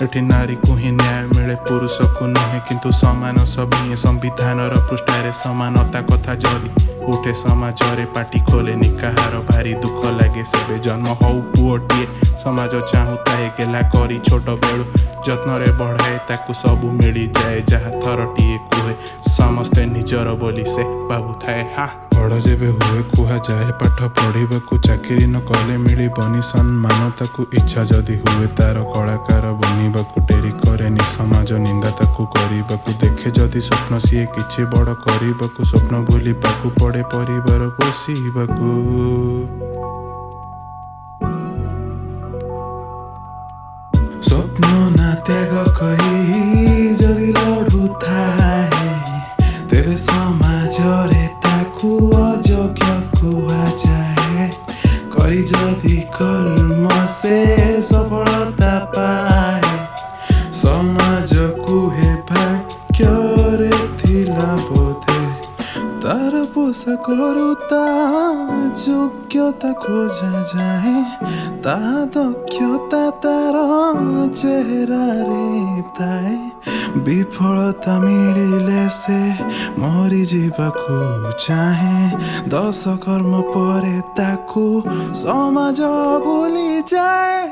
एठी नारी को ही न्याय मिले पुरुष को नुहे किंतु समान सबहिये संविधान पृष्ठारे समानता कथा जरी उठे समाज रे पाटी खोलेनी kahara भारी दुख लागे सेबे जन्म हौ पुओटिए समाज चाहु ताए गेला करी छोटबेलु जत्न रे बढ़ाए ताकू सबू मिली जाए जहा थरटीए कुहे समस्ते निजर बोली से बाबू थाए हा बड़ जेबे हुए कुहा जाए पाठ पढ़ा चाकरी न कले मिलबनी सम्मानताकू इच्छा जदि हुए तार कलाकार बनवाकू डेरी करेनि समाज निंदा ताकू करबाकू देखे जदि स्वप्न सीए किछि बड़ करबाकू स्वप्न भूलिबाकू पड़े परिवार पोषिबाकू स्वप्न ना त्याग करी जदि लड़ू थाए तेरे समाज रे ताकू अयोग्य कुहाଯାଏ करी जदि कर्म से सफलता पाए समाज कुहे भाग्य रे थिला बोधे तार पोषा करू ता योग्यता खोजा जाए ता दक्षता तार चेहरा रे थाए विफलता मिलिले से मरी जीवाकू चाहे 10 कर्म परे ताकू समाज भूली जाए।